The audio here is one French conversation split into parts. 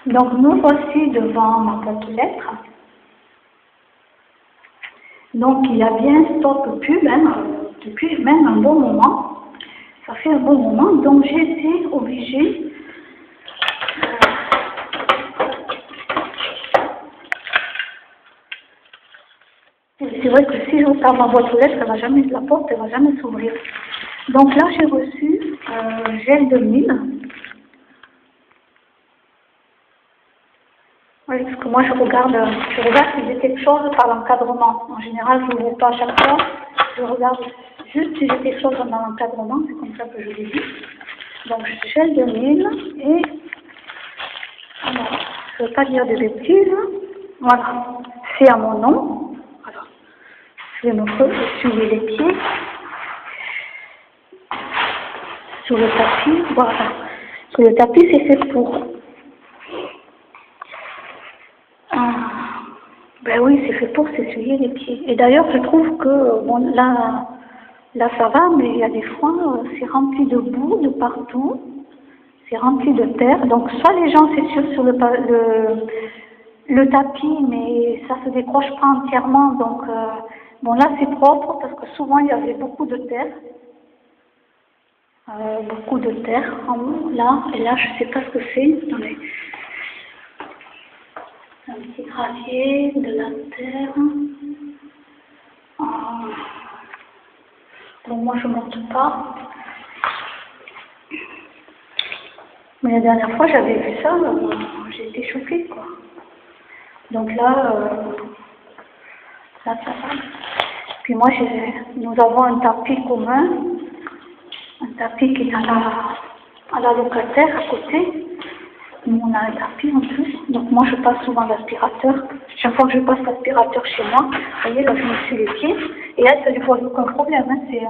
Donc nous voici devant ma boîte aux lettres. Donc il y a bien stop pub, hein, depuis même un bon moment. Ça fait un bon moment, donc j'ai été obligée c'est vrai que si j'ouvre ma boîte aux lettres, la porte ne va jamais s'ouvrir. Donc là j'ai reçu gel 2000. Oui, parce que moi je regarde si j'ai quelque chose par l'encadrement. En général, je ne l'ouvre pas à chaque fois. Je regarde juste si j'ai quelque chose dans l'encadrement, c'est comme ça que je l'ai vu. Donc gel 2000 et alors, je ne veux pas dire de bêtises. Voilà, c'est à mon nom. Alors, je vais me essuyer les pieds sur le tapis. Voilà, sur le tapis c'est fait pour. Ben oui, c'est fait pour s'essuyer les pieds. Et d'ailleurs, je trouve que, bon, là ça va, mais il y a des fois, c'est rempli de boue de partout, c'est rempli de terre. Donc, soit les gens s'essuient sur le tapis, mais ça se décroche pas entièrement. Donc, bon, là, c'est propre parce que souvent, il y avait beaucoup de terre. Beaucoup de terre en haut, là. Et là, je sais pas ce que c'est. Attendez. Un petit gravier, de la terre. Bon, moi je ne monte pas. Mais la dernière fois j'avais vu ça, j'ai été choquée quoi. Donc là, là ça va. Puis moi, nous avons un tapis commun, un tapis qui est à la locataire à côté. Nous, on a un tapis en plus, donc moi je passe souvent l'aspirateur. Chaque fois que je passe l'aspirateur chez moi, vous voyez, là je me suis les pieds, et elle, ça lui pose aucun problème. Hein. C'est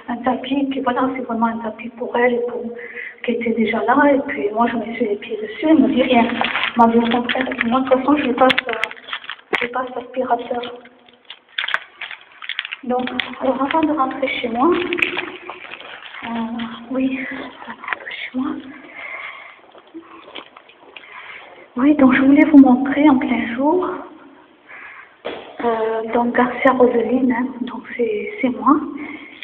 un tapis qui, voilà, c'est vraiment un tapis pour elle, et qui était déjà là, et puis moi je me suis les pieds dessus, elle ne me dit rien. Moi, au contraire, moi de toute façon je passe l'aspirateur. Donc, alors avant de rentrer chez moi, oui, avant de rentrer chez moi. Oui, donc je voulais vous montrer en plein jour, donc Garcia Roseline, hein, donc c'est moi,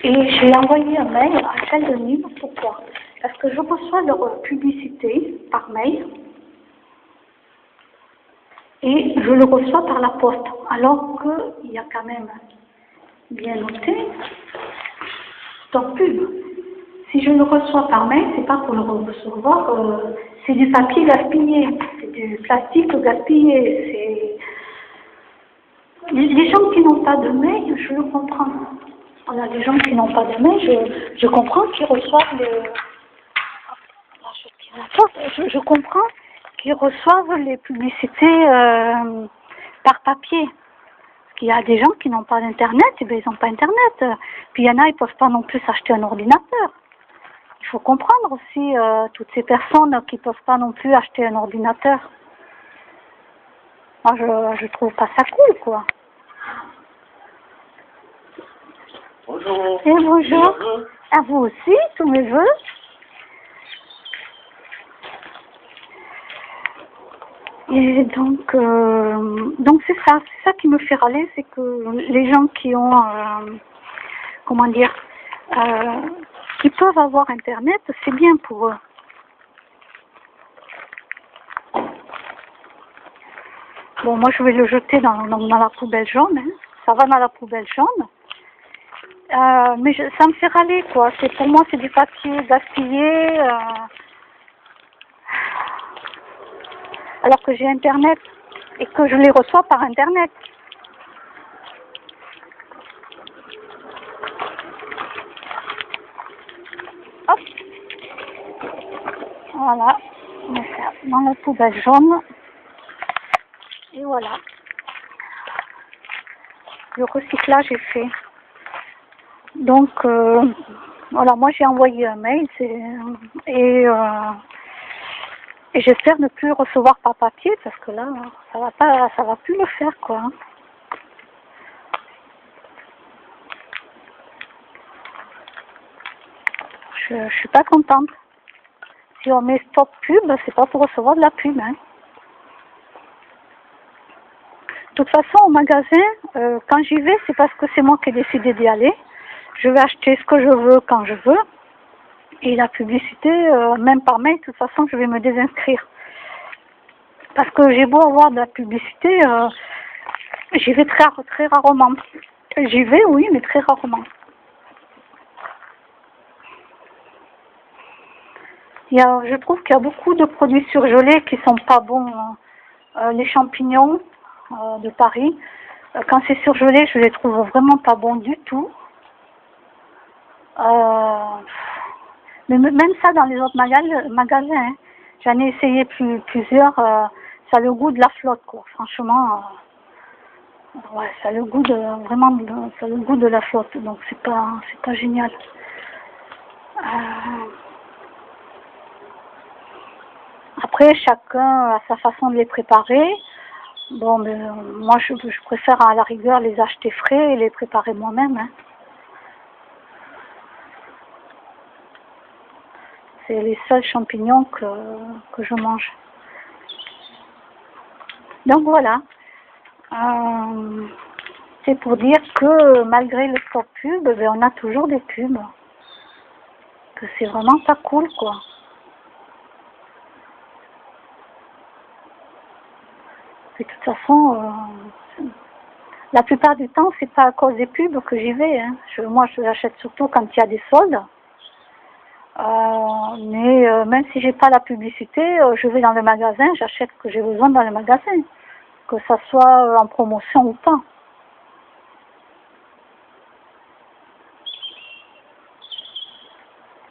et j'ai envoyé un mail à Gel 2000, pourquoi? Parce que je reçois leur publicité par mail, et je le reçois par la poste, alors qu'il y a quand même bien noté, stop pub. Si je le reçois par mail, c'est pas pour le recevoir, c'est du papier gaspillé, c'est du plastique gaspillé, c'est... Les gens qui n'ont pas de mail, je le comprends. On a des gens qui n'ont pas de mail, je comprends qu'ils reçoivent je comprends qu'ils reçoivent les publicités par papier. Parce qu'il y a des gens qui n'ont pas d'internet, et bien ils n'ont pas internet. Puis il y en a, ils ne peuvent pas non plus s'acheter un ordinateur. Il faut comprendre aussi toutes ces personnes qui ne peuvent pas non plus acheter un ordinateur. Moi, je trouve pas ça cool, quoi. Bonjour. Et bonjour. À vous aussi, tous mes vœux. Et donc c'est ça qui me fait râler, c'est que les gens qui ont, comment dire, qui peuvent avoir Internet, c'est bien pour eux. Bon, moi je vais le jeter dans la poubelle jaune, hein. Ça va dans la poubelle jaune. Mais ça me fait râler, quoi. Pour moi, c'est du papier gaspillé. Alors que j'ai Internet et que je les reçois par Internet. Hop. Voilà. On met ça dans la poubelle jaune. Et voilà. Le recyclage est fait. Donc, voilà, moi j'ai envoyé un mail et j'espère ne plus recevoir par papier parce que là, ça va plus le faire, quoi. Je suis pas contente. Si on met stop pub, c'est pas pour recevoir de la pub, hein. toute façon, au magasin, quand j'y vais, c'est parce que c'est moi qui ai décidé d'y aller. Je vais acheter ce que je veux quand je veux. Et la publicité, même par mail, de toute façon, je vais me désinscrire. Parce que j'ai beau avoir de la publicité, j'y vais très rarement. J'y vais, oui, mais très rarement. Je trouve qu'il y a beaucoup de produits surgelés qui sont pas bons. Les champignons de Paris, quand c'est surgelé, je les trouve vraiment pas bons du tout. Mais même ça dans les autres magasins, hein. J'en ai essayé plusieurs, ça a le goût de la flotte, quoi. Franchement, ouais, ça a le goût de ça a le goût de la flotte, donc c'est pas génial. Après, chacun a sa façon de les préparer. Bon, mais moi, je préfère à la rigueur les acheter frais et les préparer moi-même, hein. C'est les seuls champignons que je mange. Donc voilà. C'est pour dire que malgré le stop pub, ben, on a toujours des pubs. Que c'est vraiment pas cool, quoi. Et de toute façon, la plupart du temps, c'est pas à cause des pubs que j'y vais, hein. Moi, je l'achète surtout quand il y a des soldes. Mais même si j'ai pas la publicité, je vais dans le magasin, j'achète ce que j'ai besoin dans le magasin, que ça soit en promotion ou pas.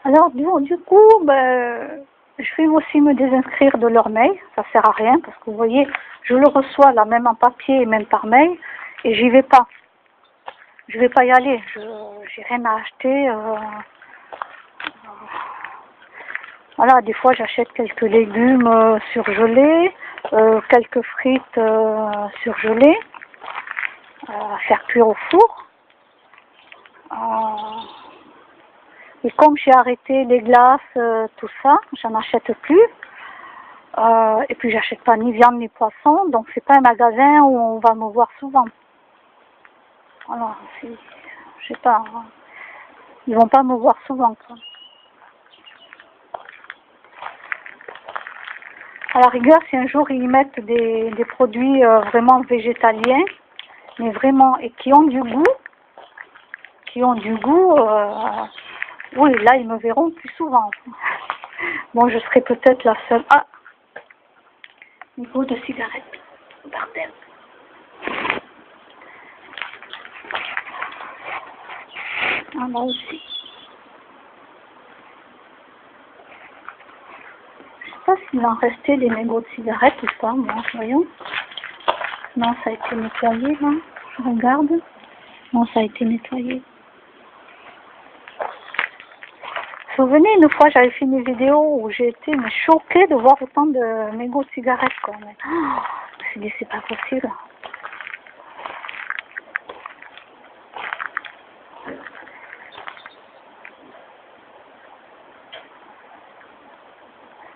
Alors du coup, ben, je vais aussi me désinscrire de leur mail, ça sert à rien parce que vous voyez, je le reçois là même en papier et même par mail et j'y vais pas. Je vais pas y aller, j'ai rien à acheter. Voilà, des fois j'achète quelques légumes surgelés, quelques frites surgelées à faire cuire au four. Et comme j'ai arrêté les glaces, tout ça, j'en achète plus. Et puis j'achète pas ni viande ni poisson, donc c'est pas un magasin où on va me voir souvent. Voilà, je sais pas, ils vont pas me voir souvent, quoi. À la rigueur, si un jour ils mettent des produits vraiment végétaliens, mais vraiment, et qui ont du goût, oui, là ils me verront plus souvent. Bon, je serai peut-être la seule. Ah, niveau de cigarette, bordel. Ah, là aussi. Je sais pas s'il en restait des mégots de cigarettes ou pas, moi, voyons. Non, ça a été nettoyé, là. Je regarde. Non, ça a été nettoyé. Vous vous souvenez, une fois, j'avais fait une vidéo où j'ai été choquée de voir autant de mégots de cigarettes, quoi. Mais, je me suis dit, c'est pas possible.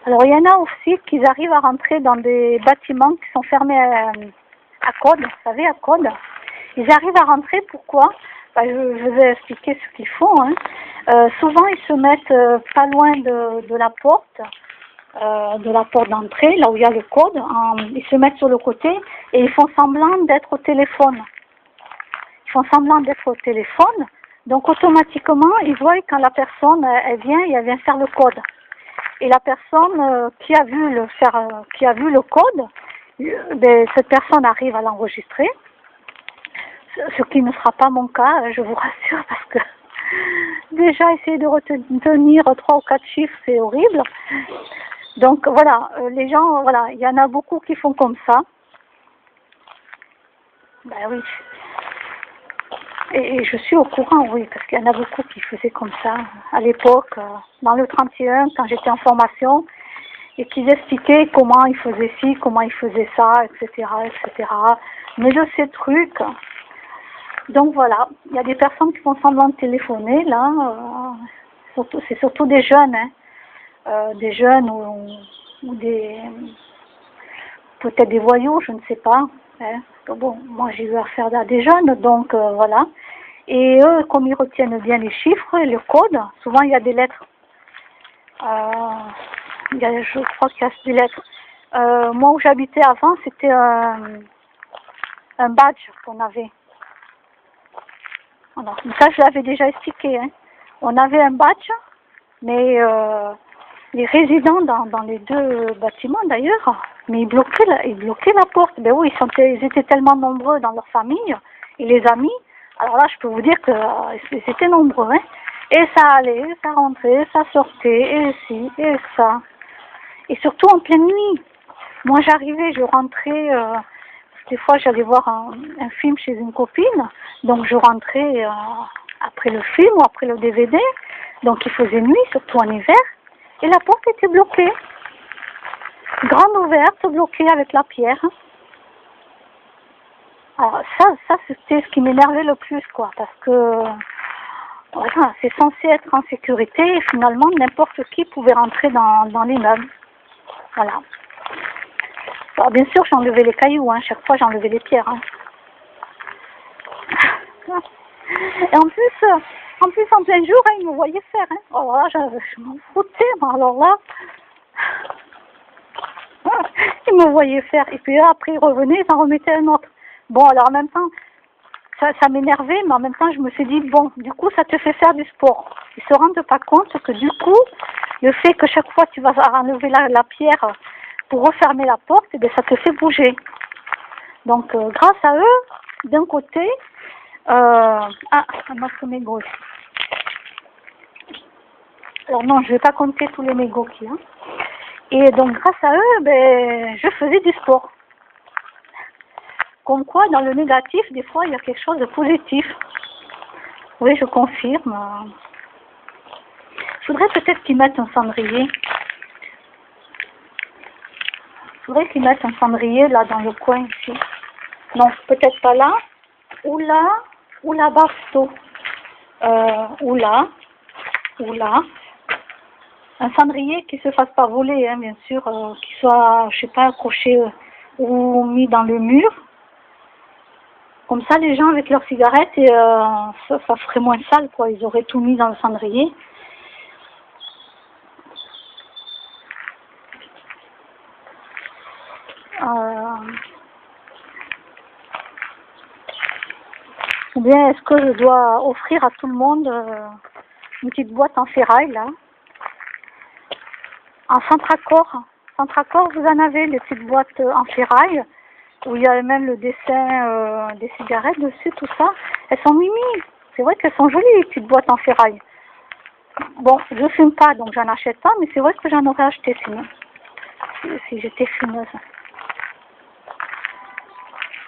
Alors, il y en a aussi qui arrivent à rentrer dans des bâtiments qui sont fermés à code, vous savez, à code. Ils arrivent à rentrer, pourquoi? Je vais expliquer ce qu'ils font, hein. Souvent, ils se mettent pas loin de la porte d'entrée, là où il y a le code. Ils se mettent sur le côté et ils font semblant d'être au téléphone. Ils font semblant d'être au téléphone, donc automatiquement, ils voient quand la personne elle vient et elle vient faire le code. Et la personne qui a vu le code, ben, cette personne arrive à l'enregistrer. Ce qui ne sera pas mon cas, je vous rassure, parce que déjà essayer de retenir 3 ou 4 chiffres, c'est horrible. Donc voilà, les gens, voilà, il y en a beaucoup qui font comme ça. Ben oui. Et je suis au courant, oui, parce qu'il y en a beaucoup qui faisaient comme ça à l'époque, dans le 31, quand j'étais en formation, et qu'ils expliquaient comment ils faisaient ci, comment ils faisaient ça, etc., etc. Mais de ces trucs. Donc voilà, il y a des personnes qui font semblant de téléphoner, là, c'est surtout des jeunes, hein, des jeunes ou peut-être des voyous, je ne sais pas. Hein. Bon, moi j'ai eu affaire à des jeunes, donc voilà. Et eux, comme ils retiennent bien les chiffres, le code, souvent il y a des lettres. Je crois qu'il y a des lettres. Moi où j'habitais avant, c'était un badge qu'on avait. Alors, ça je l'avais déjà expliqué. Hein. On avait un badge, mais les résidents dans les deux bâtiments d'ailleurs, mais ils bloquaient la porte. Ben oui, ils étaient tellement nombreux dans leur famille, et les amis. Alors là, je peux vous dire que c'était nombreux. Hein. Et ça allait, ça rentrait, ça sortait, et ci, et ça. Et surtout en pleine nuit. Moi, j'arrivais, je rentrais, des fois j'allais voir un film chez une copine, donc je rentrais après le film ou après le DVD, donc il faisait nuit, surtout en hiver, et la porte était bloquée. Grande ouverte, bloquée avec la pierre. Alors ça c'était ce qui m'énervait le plus, quoi, parce que voilà, c'est censé être en sécurité et finalement n'importe qui pouvait rentrer dans l'immeuble. Voilà. Alors bien sûr j'enlevais les cailloux, hein, chaque fois j'enlevais les pierres. Hein. Et en plus en plein jour, hein, ils me voyaient faire. Hein. Alors là je m'en foutais, mais alors là ils me voyaient faire. Et puis là, après ils revenaient, ils en remettaient un autre. Bon alors en même temps, ça m'énervait, mais en même temps je me suis dit, bon, du coup ça te fait faire du sport. Ils se rendent pas compte que du coup, le fait que chaque fois tu vas enlever la pierre pour refermer la porte, eh bien, ça te fait bouger. Donc grâce à eux, d'un côté, un autre mégot aussi. Alors non, je ne vais pas compter tous les mégots qu'il y a. Et donc grâce à eux, ben, je faisais du sport. Comme quoi, dans le négatif, des fois, il y a quelque chose de positif. Oui, je confirme. Il faudrait peut-être qu'ils mettent un cendrier. Il faudrait qu'ils mettent un cendrier là dans le coin ici. Non, peut-être pas là. Ou là-bas plutôt. Ou là. Un cendrier qui se fasse pas voler, hein, bien sûr. Qui soit, je sais pas, accroché ou mis dans le mur. Comme ça, les gens avec leurs cigarettes, et, ça ferait moins sale, quoi. Ils auraient tout mis dans le cendrier. Ou bien est-ce que je dois offrir à tout le monde une petite boîte en ferraille, là, en centre-accord. Centre-accord, vous en avez des petites boîtes en ferraille, où il y a même le dessin des cigarettes dessus, tout ça. Elles sont mimi. C'est vrai qu'elles sont jolies, les petites boîtes en ferraille. Bon, je fume pas, donc j'en achète pas, mais c'est vrai que j'en aurais acheté sinon, si j'étais fumeuse.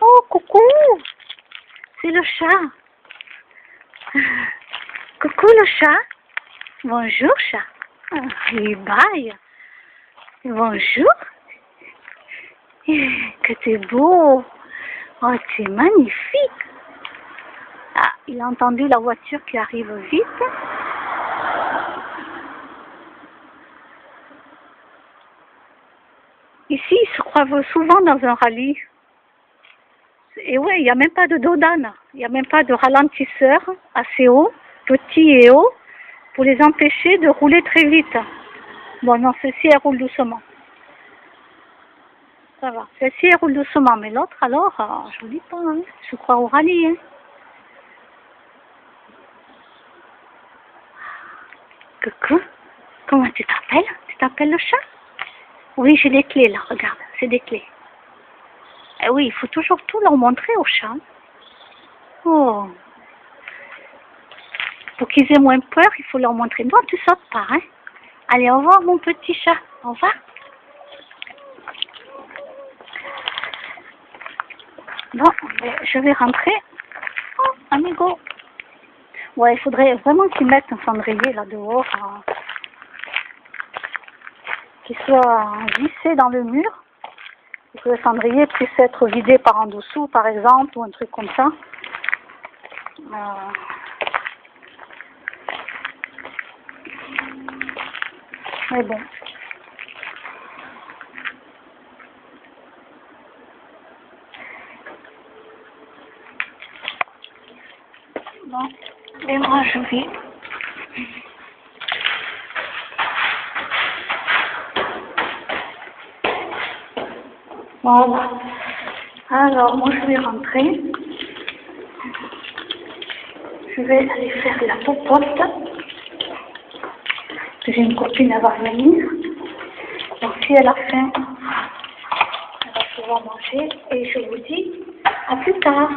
Oh, coucou! C'est le chat. Coucou le chat. Bonjour chat. Il baille. Bonjour. Que t'es beau. Oh, tu es magnifique. Ah, il a entendu la voiture qui arrive vite. Ici, il se croit souvent dans un rallye. Et ouais, il n'y a même pas de dodane. Il n'y a même pas de ralentisseur assez haut, petit et haut, pour les empêcher de rouler très vite. Bon, non, celle-ci, elle roule doucement. Ça va. Celle-ci, elle roule doucement. Mais l'autre, alors, je vous dis pas, hein, je crois au rallye. Hein. Coucou. Comment tu t'appelles? Tu t'appelles le chat? Oui, j'ai des clés, là. Regarde, c'est des clés. Eh oui, il faut toujours tout leur montrer aux chats. Oh. Pour qu'ils aient moins peur, il faut leur montrer. Non, tu sautes pas, hein. Allez, au revoir, mon petit chat. Au revoir. Bon, je vais rentrer. Oh, amigo. Ouais, il faudrait vraiment qu'ils mettent un cendrier là dehors. Qui soit vissé dans le mur. Et que le cendrier puisse être vidé par en dessous, par exemple, ou un truc comme ça. Mais bon. Bon, et moi je vais. Voilà. Alors, moi je vais rentrer. Je vais aller faire la popote. J'ai une copine, elle va venir. Donc si elle a faim, elle va pouvoir manger. Et je vous dis à plus tard.